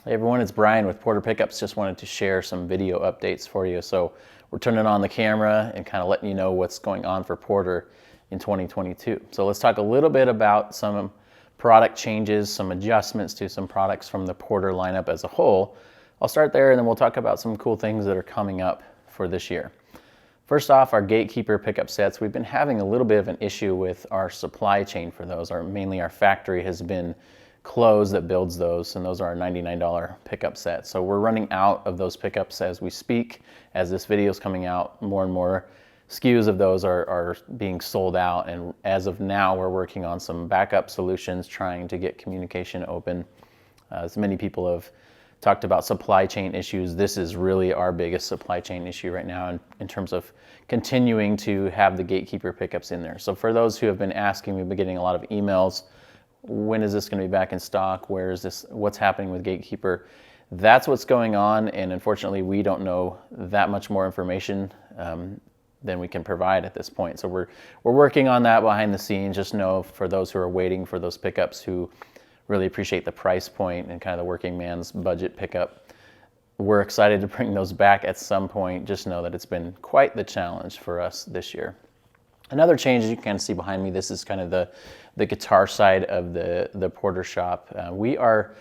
Hey everyone, it's Brian with Porter Pickups. Just wanted to share some video updates for you. So we're turning on the camera and kind of letting you know what's going on for Porter in 2022. So let's talk a little bit about some product changes, some adjustments to some products from the Porter lineup as a whole. I'll start there and then we'll talk about some cool things that are coming up for this year. First off, our Gatekeeper pickup sets. We've been having a little bit of an issue with our supply chain for those. Mainly our factory has been closed that builds those, and those are our $99 pickup sets. So we're running out of those pickups as we speak. As this video is coming out, more and more SKUs of those are being sold out, and as of now we're working on some backup solutions, trying to get communication open. As many people have talked about supply chain issues, this is really our biggest supply chain issue right now in terms of continuing to have the Gatekeeper pickups in there. So for those who have been asking, we've been getting a lot of emails. When is this going to be back in stock? Where is this? What's happening with Gatekeeper? That's what's going on, and unfortunately we don't know that much more information than we can provide at this point. So we're working on that behind the scenes. Just know, for those who are waiting for those pickups, who really appreciate the price point and kind of the working man's budget pickup, we're excited to bring those back at some point. Just know that it's been quite the challenge for us this year. Another change, as you can kind of see behind me, this is kind of the guitar side of the Porter shop. We are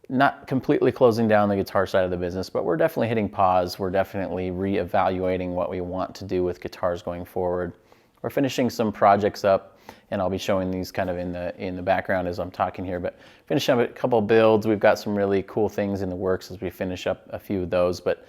not completely closing down the guitar side of the business, but we're definitely hitting pause. We're definitely reevaluating what we want to do with guitars going forward. We're finishing some projects up, and I'll be showing these kind of in the background as I'm talking here, but finishing up a couple builds. We've got some really cool things in the works as we finish up a few of those. But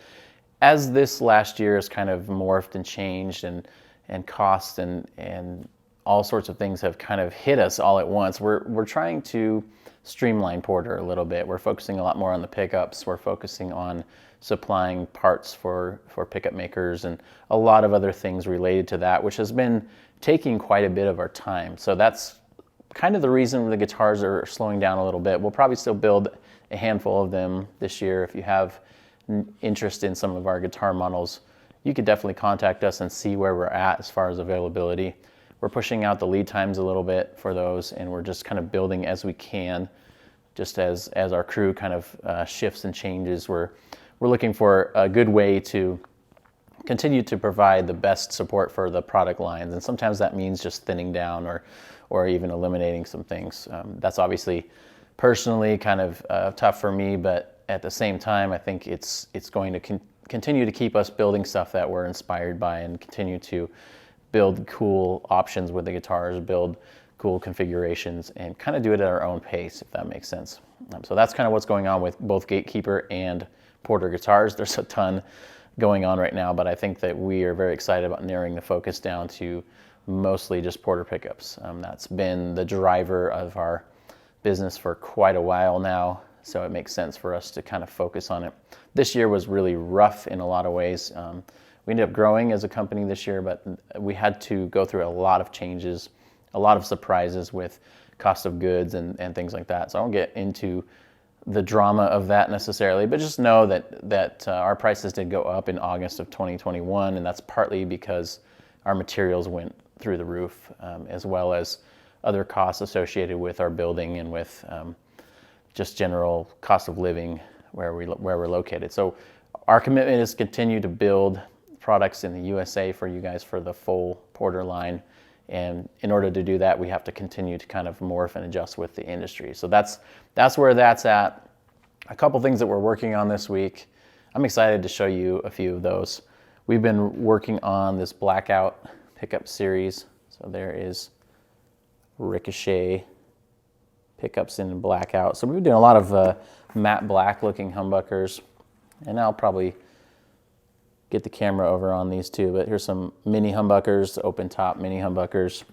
as this last year has kind of morphed and changed, and cost and all sorts of things have kind of hit us all at once, we're trying to streamline Porter a little bit. We're focusing a lot more on the pickups. We're focusing on supplying parts for pickup makers and a lot of other things related to that, which has been taking quite a bit of our time. So that's kind of the reason the guitars are slowing down a little bit. We'll probably still build a handful of them this year. If you have interest in some of our guitar models, you could definitely contact us and see where we're at as far as availability. We're pushing out the lead times a little bit for those, and we're just kind of building as we can, just as our crew kind of shifts and changes. We're looking for a good way to continue to provide the best support for the product lines, and sometimes that means just thinning down or even eliminating some things. That's obviously personally kind of tough for me, but at the same time, I think it's going to continue to keep us building stuff that we're inspired by, and continue to build cool options with the guitars, build cool configurations, and kind of do it at our own pace, if that makes sense. So that's kind of what's going on with both Gatekeeper and Porter guitars. There's a ton going on right now, but I think that we are very excited about narrowing the focus down to mostly just Porter pickups. That's been the driver of our business for quite a while now, so it makes sense for us to kind of focus on it. This year was really rough in a lot of ways. We ended up growing as a company this year, but we had to go through a lot of changes, a lot of surprises with cost of goods and things like that. So I won't get into the drama of that necessarily, but just know that our prices did go up in August of 2021, and that's partly because our materials went through the roof, as well as other costs associated with our building and with just general cost of living where we're located. So our commitment is to continue to build products in the USA for you guys for the full Porter line, and in order to do that, we have to continue to kind of morph and adjust with the industry. So that's where that's at. A couple things that we're working on this week. I'm excited to show you a few of those. We've been working on this Blackout pickup series. So there is Ricochet pickups in Blackout. So we've been doing a lot of matte black looking humbuckers, and I'll probably get the camera over on these two, but here's some mini humbuckers, open top mini humbuckers.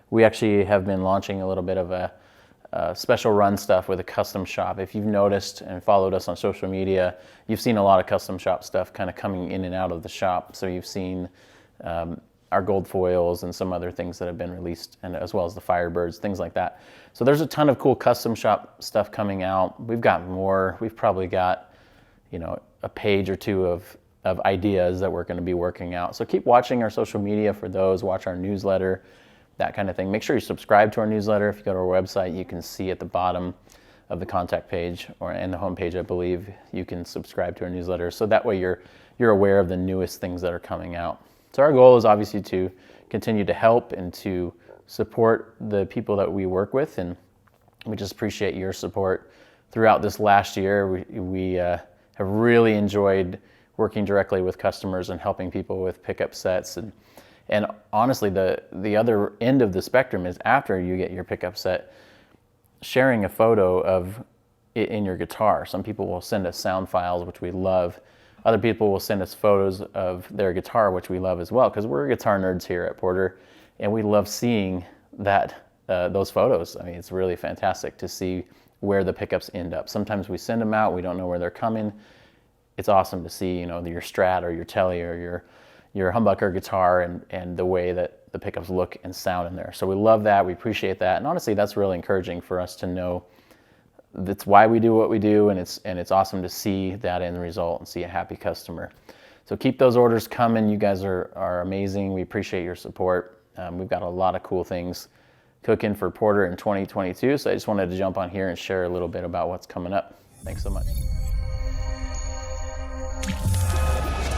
We actually have been launching a little bit of a special run stuff with a custom shop. If you've noticed and followed us on social media, you've seen a lot of custom shop stuff kind of coming in and out of the shop. So you've seen our gold foils and some other things that have been released, and as well as the Firebirds, things like that. So there's a ton of cool custom shop stuff coming out. We've got more. We've probably got, a page or two of ideas that we're going to be working out. So keep watching our social media for those. Watch our newsletter, that kind of thing. Make sure you subscribe to our newsletter. If you go to our website, you can see at the bottom of the contact page or in the homepage, I believe you can subscribe to our newsletter. So that way you're aware of the newest things that are coming out. So our goal is obviously to continue to help and to support the people that we work with, and we just appreciate your support throughout this last year. We have really enjoyed working directly with customers and helping people with pickup sets. And honestly, the other end of the spectrum is after you get your pickup set, sharing a photo of it in your guitar. Some people will send us sound files, which we love. Other people will send us photos of their guitar, which we love as well, because we're guitar nerds here at Porter, and we love seeing that those photos. I mean, it's really fantastic to see where the pickups end up. Sometimes we send them out, we don't know where they're coming. It's awesome to see, your Strat or your Tele or your humbucker guitar and the way that the pickups look and sound in there. So we love that, we appreciate that, and honestly, that's really encouraging for us to know that's why we do what we do, and it's awesome to see that end result and see a happy customer. So keep those orders coming. You guys are amazing. We appreciate your support. We've got a lot of cool things cooking for Porter in 2022, so I just wanted to jump on here and share a little bit about what's coming up. Thanks so much.